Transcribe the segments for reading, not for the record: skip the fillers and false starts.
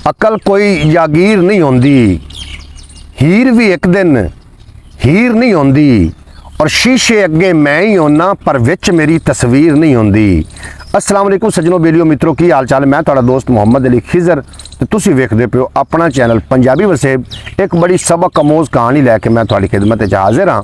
अकल कोई जागीर नहीं होंदी, हीर भी एक दिन हीर नहीं होंदी, और शीशे अगे मैं ही होना पर विच मेरी तस्वीर नहीं होंदी। अस्सलाम वालेकुम सज्जनों, बेलियो मित्रों, की हाल चाल। मैं तुहाडा दोस्त मुहम्मद अली खिजर ते तुसीं वेखदे पियो अपना चैनल पंजाबी वसेब। एक बड़ी सबक अमोज कहानी लैके मैं तुहाडी खिदमत च हाजिर हाँ।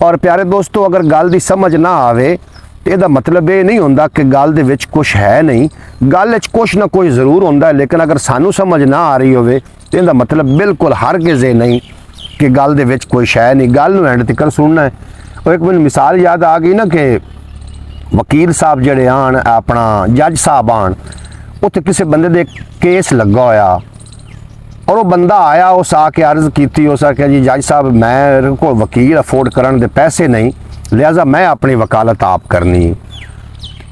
और प्यारे दोस्तों, अगर गल दी समझ ना आवे तो यदा मतलब ये नहीं होंदा कि गल दे विच कुछ है नहीं, गल विच कुछ ना कुछ जरूर होंदा है। लेकिन अगर सानू समझ ना आ रही होवे तो यदा मतलब बिल्कुल हरगिज़ नहीं कि गल दे विच कोई शै नहीं। गल नूं एंड तक सुनना है। और एक मैनूं मिसाल याद आ गई ना कि वकील साहब जड़े आन, अपना जज साहब आन, उत्थे किसी बंदे दे केस लगा होया और वो बंदा आया, उस आके अर्ज़ की, उस आख्या जी जज साहब मेरे को वकील अफोर्ड करन दे पैसे नहीं, लिहाजा मैं अपनी वकालत आप करनी।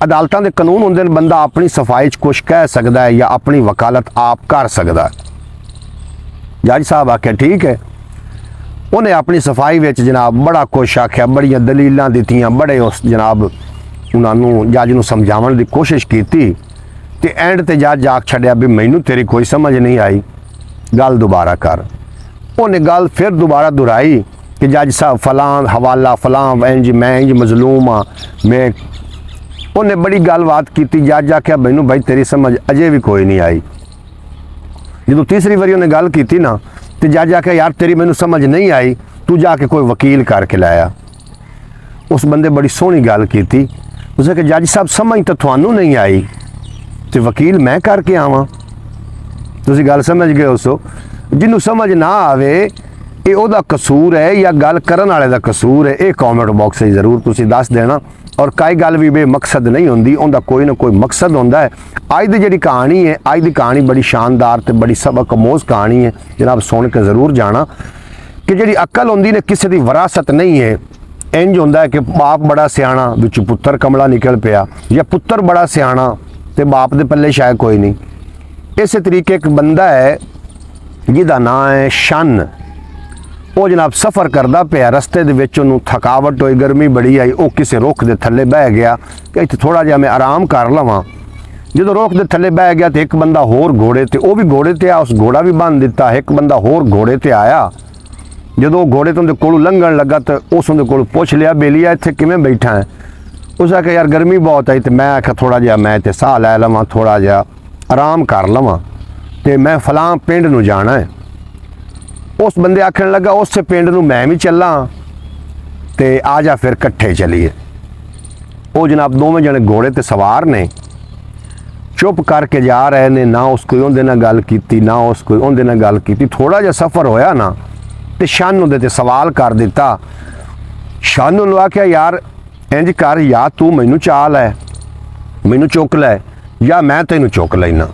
अदालतां दे कानून होंदे ने, बंदा अपनी सफाई च कुछ कह सकदा है या अपनी वकालत आप कर सकदा है। जज साहब आख्या ठीक है। उन्हें अपनी सफाई विच जनाब बड़ा कुछ आख्या, बड़ियां दलीलां दित्तियां, बड़े उस जनाब उन्होंने जज नूं समझाउण दी कोशिश की ते एंड ते जज आख छड्या भी मैनू तेरी कोई समझ नहीं आई, गल दोबारा कर। उन्हें गल फिर दोबारा दोहराई कि जज साहब फलां हवाला फलां इंज मैं इंज मजलूम हाँ मैं। उन्हें बड़ी गलबात की। जज आख्या मैनू भाई तेरी समझ अजे भी कोई नहीं आई। जो तीसरी बारी उन्हें गल की ना तो जज आख्या यार तेरी मैनू समझ नहीं आई, तू जाके कोई वकील करके लाया। उस बंदे बड़ी सोहनी गल की। उसने कहा जज साहब समझ तो थानू नहीं आई तो वकील मैं करके आवां। तुसीं गल समझ गए हो। जिन्हों समझ ना आवे ये ओदा कसूर है या गल करन वाले दा कसूर है, ये कॉमेंट बॉक्स में जरूर तुसीं दस देना। और कई गल भी बेमकसद नहीं होंदी, उनका कोई ना कोई मकसद होंदा है। अज दी जिहड़ी कहानी है, अज दी कहानी बड़ी शानदार ते बड़ी सबक अमोज कहानी है। जनाब सुन के जरूर जाना कि जिहड़ी अकल होंदी ने किसी की विरासत नहीं है। इंज होंदा है कि बाप बड़ा सियाणा विच पुत्तर कमला निकल पिया, या पुत्तर बड़ा सियाणा ते बाप दे पल्ले शायद कोई नहीं। इस तरीके एक बंदा है जिहदा नाम है शन। वो जनाब सफ़र करता पिया, रस्ते दे विच उहनूं थकावट होई, गर्मी बड़ी आई, वो किसी रुख के थल्ले बह गया कि इत्थे थोड़ा जिहा मैं आराम कर लवां। जो रुख के थल्ले बह गया तो एक बंदा होर घोड़े ते, वो भी घोड़े ते आ, उस घोड़ा भी बन दिता। एक बंदा होर घोड़े ते आया। जो घोड़े तो उनके कोलों लंघण लगा तो उस उनके कोलों पुछ लिया बेलिया इत्थे किवें बैठा है। उस आख्या यार गर्मी बहुत आई तो मैं आख्या थोड़ा जिहा मैं ते साह लै लवां, थोड़ा जिहा आराम कर लवां ते मैं फलां पिंड नूं जाना है। उस बंदे आखन लगा उस पिंड नूं मैं भी चलां ते आ जा फिर कट्ठे चलीए। वो जनाब दोवें जने घोड़े ते सवार ने, चुप करके जा रहे ने, ना उस कोई उहदे नाल गल कीती ना उस कोई उहदे नाल गल कीती। थोड़ा जिहा सफ़र होया ना तो शन उहदे ते सवाल कर दिता। शन नूं आख्या यार इंज कर, या तू मैनू चा लै, मैनू चुक लै, या मैं तैनू चुक लैना।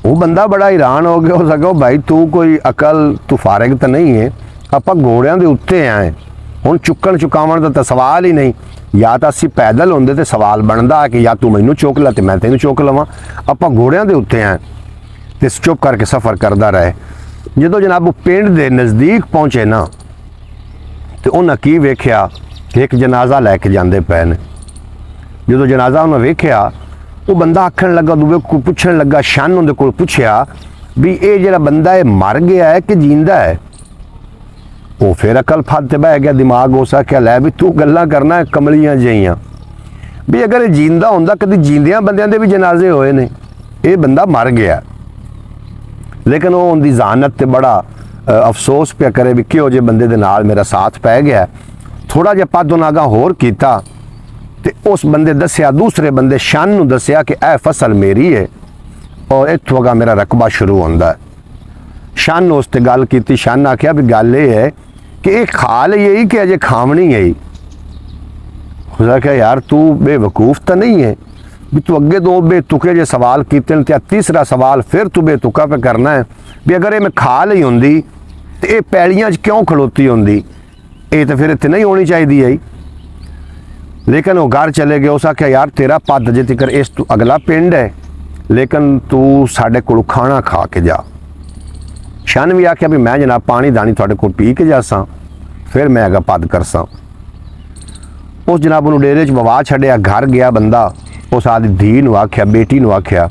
वो बंदा बड़ा हैरान हो गया। हो सको भाई तू कोई अकल तू फारिग तो नहीं है, आपां घोड़ियां दे उत्ते आए, हुण चुक्कण चुकावण दा तां सवाल ही नहीं। या तो असीं पैदल होंदे तो सवाल बनदा कि या तू मैनू चुक लै ते मैं तैनू चुक लवां। आपां घोड़ियां दे उत्ते आए ते चुप करके सफ़र करदा रहे। जो जनाब वो पिंड के नज़दीक पहुँचे ना तो उन्हें की वेख्या कि एक जनाजा लैके जाते पे ने। जो जनाजा उन्हें वेख्या वो बंदा आखन लगा, दूए को पुछन लगा, शन उनके को पुछया भी ये जरा बंदा है मर गया है कि जींदा है। वो फिर अकल फत बह गया, दिमाग हो सकिया लै भी तू गल्लां करना है कमलियां जिहियां भी अगर ये जींदा होंदा कभी जींदियां बंदियां दे भी जनाजे होए ने, ये बंदा मर गया। लेकिन वो उनकी जहानत ते बड़ा अफसोस पे करे भी किहो जे बंदे दे नाल मेरा साथ पै गया। थोड़ा जिहा पद उन्हां अगां होर कीता ते उस बंदे दस्या, दूसरे बंदे शन नूं दस्या कि ए फसल मेरी है और इत्थों अगां मेरा रकबा शुरू होंदा है। शन उस ते गल कीती। शन आख्या भी गल ये है कि ये खा लई कि अजे खावनी है। उसने कहा यार तू बेवकूफ़ तो नहीं है भी तू अगे दो बेतुके जे सवाल कीते ते तीसरा सवाल फिर तू बेतुका पे करना है भी अगर ये मैं खा ली होंदी तो ये पैलियां क्यों खड़ोती होंदी, ये तो फिर इतने नहीं होनी चाहिए है। लेकिन वो घर चले गए। उस आख्या यार तेरा पद जे तिकर इस तू अगला पिंड है, लेकिन तू साढ़े को खाना खा के जा। शन भी आख्या भी मैं जनाब पानी दानी थोड़े को पी के जासा फिर मैं अगर पद करसा। उस जनाब उन्होंने डेरे च बवा छड़िया, घर गया बंदा। उस आदि धी नूं आख्या, बेटी नूं आख्या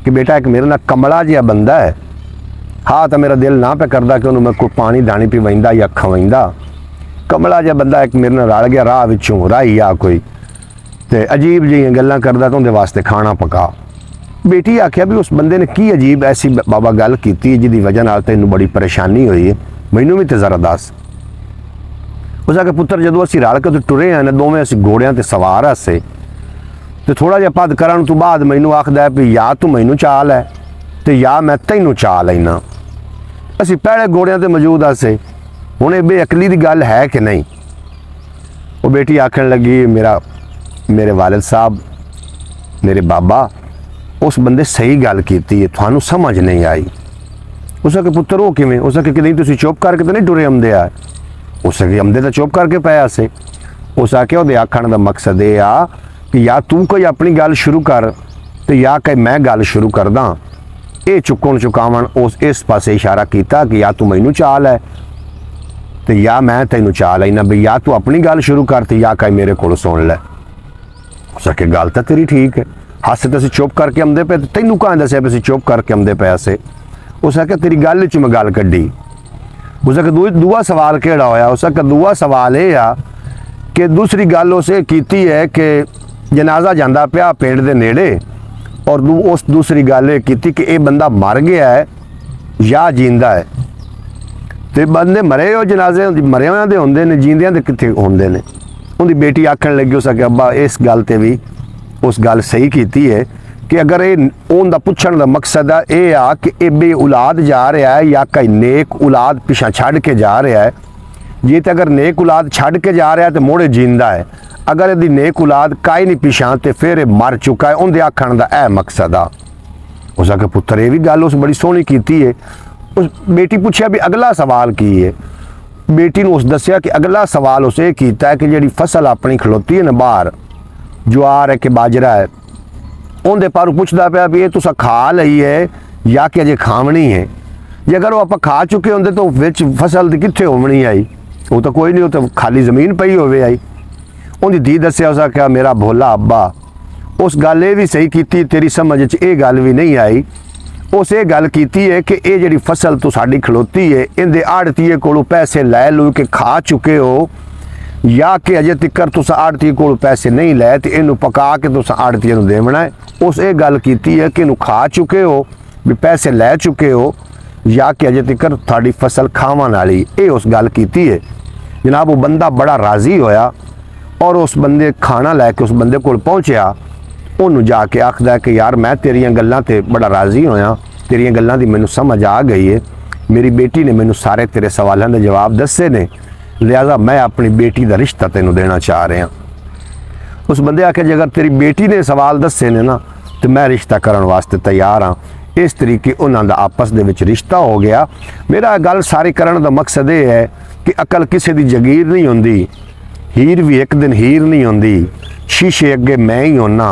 कि बेटा एक मेरे नाल कमला जिहा बंदा है। हाँ तो मेरा दिल ना पे करदा कि उन्होंने मैं कोई पानी दानी पिवाइंदा या खवाइंदा। कमला जिहा बंदा एक मेरे नाल रल गया राह विचों, राही आ कोई ते अजीब जिहियां गल्लां करदा तो उहदे वास्ते खाना पका। बेटी आख्या भी उस बंदे ने की अजीब ऐसी बाबा गल कीती जिहदी वजह नाल तैनूं बड़ी परेशानी होई है, मैनूं भी ते जरा दस। उस आखे पुत्तर जदों असीं रल के टुरे आए ने दोवें असीं घोड़ियां ते सवार हसे ते थोड़ा जिहा पद करन तो बाद मैनूं आखदा है भी या तू मैनूं चा लै ते या मैं तैनूं चा लैना। असीं पहले घोड़ियां ते मौजूद हसे, हुण ये बेअकली दी गल है कि नहीं। वो बेटी आखन लगी मेरे वालिद साहब, मेरे बाबा, उस बंदे सही गल कीती है, थानू समझ नहीं आई। उस आखे पुत्तर वो किवें? उस आखे कि नहीं तुसीं चुप करके तो नहीं टुरे आउंदे आ। उस आखे आउंदे तो चुप करके पए से। उस आखे उहदे आखण दा मकसद ये आ कि या तू कोई अपनी गल शुरू कर ते या कि मैं गल शुरू करदा। ये चुक्कण चुकावण उस इस पासे इशारा किया कि या तू मैनूं चा लै ते या मैं तैनूं चा लैना, भी या तू अपनी गल शुरू कर ते या कहीं मेरे कोल सुन लै। उस आखे गल तो तेरी ठीक है, हस तो असीं चुप करके आउंदे पे, तैनूं कहाँ दस्सिया भी असीं चुप करके आउंदे पे असे। उस आखे तेरी गल च मैं गल कड्ढी। उस आखे दूआ सवाल केड़ा होया? उस आखे दूआ सवाल ये आ कि दूसरी गल उस कीती है कि जनाजा जांदा पिया पिंड दे नेड़े, और उस दूसरी गल ये कीती कि ये बंदा मर गया है या जींदा है। ते बंदे मरे हो जनाजे मरे होया दे हुंदे ने, जींदियां दे कित्थे हुंदे ने। उनकी बेटी आखन लगी उस आखे अब्बा इस गल ते भी उस गल सही कीती है कि अगर ये उनका पुछण का मकसद है ये आ कि ये बे औलाद जा रहा है या कई नेक औलाद पिछा छड़ के जा रहा है। जे तो अगर नेक औलाद छड़ के जा रहा है तो मोड़े जींदा है, अगर यदि नेक औलाद काई नहीं पिछा तो फिर ये मर चुका है। उनके आखण का यह मकसद आ। उस आखे पुत्र ये भी गल उस बड़ी सोहनी कीती है। उस बेटी पूछया भी अगला सवाल की है। बेटी ने उस दसिया कि अगला सवाल उस ये कीता है कि जी फसल अपनी खलोती है ना बाहर, ज्वार है कि बाजरा है, उनके पर पुछदा पिया भी ये तुसा खा लई है या कि अजे खावनी है। जे अगर वो आप खा चुके होंगे तो विच फसल की कित्थे होवनी आई, वो तो कोई नहीं, वो तो खाली जमीन पई होवे आई। उनकी धी दसिया उस आख्या मेरा भोला अब्बा उस गल ये भी सही की, तेरी समझ च ये गल भी नहीं आई। उस ये गल की है कि ये जी फसल तो साड़ी खलोती है इनके आड़तीए को पैसे लै लू के खा चुके हो, या कि अजे तिकर तुस आड़तीए को पैसे नहीं लै तो इनू पका के तुस आड़तीए नूं देवना है। उस ये गल की है कि इनू खा चुके हो भी पैसे लै चुके हो, या कि अजे तिकर थाड़ी फसल खावन वाली। ये उस गल की है जनाब। वो बंदा बड़ा राजी होया और उस बंदे खाना लैके उस बंदे कोल पहुँचया। उन्होंने जाके आखदा कि यार मैं तेरियां गल्लां ते बड़ा राजी होया, तेरियां गल्लां दी मैनूं समझ आ गई है, मेरी बेटी ने मैनूं सारे तेरे सवालों के जवाब दस्से ने, लिहाजा मैं अपनी बेटी का रिश्ता तेनों देना चाह रहा। उस बंदे आखे जे अगर तेरी बेटी ने सवाल दस्से ने ना तो मैं रिश्ता करने वास्ते तैयार हाँ। इस तरीके उन्हों का आपस दे विच रिश्ता हो गया। मेरा गल सारी करने का मकसद ये है कि अकल किसी की जगीर नहीं होंदी, हीर भी एक दिन हीर नहीं होंदी, शीशे अगे मैं ही होना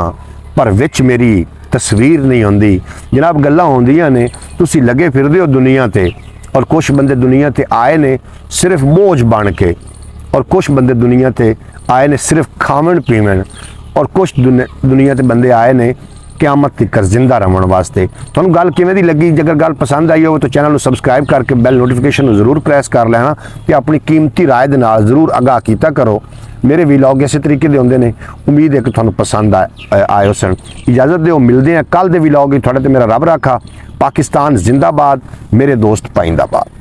पर विच मेरी तस्वीर नहीं होंदी। जनाब गल्लां होंदियां ने, तुसी लगे फिरदे हो दुनिया ते, और कुछ बंदे दुनिया ते आए ने सिर्फ बोझ बन के, और कुछ बंदे दुनिया ते आए ने सिर्फ खावन पीवन, और कुछ दुनिया ते बंदे आए ने क़यामत तक जिंदा रहने वास्ते। तुहानूं गल किवें दी लगी? अगर गल पसंद आई हो तो चैनल को सबसक्राइब करके बैल नोटिफिकेशन जरूर प्रेस कर लेना ते अपनी कीमती राय दे नाल जरूर आगाह कीता करो। मेरे व्लॉग इस तरीके दे होंदे ने, उम्मीद है कि तुहानूं पसंद आए सन। इजाज़त दिओ, मिलते हैं कल दे व्लॉग। थोड़े ते मेरा रब रखा। पाकिस्तान जिंदाबाद, मेरे दोस्त पाइंदाबाद।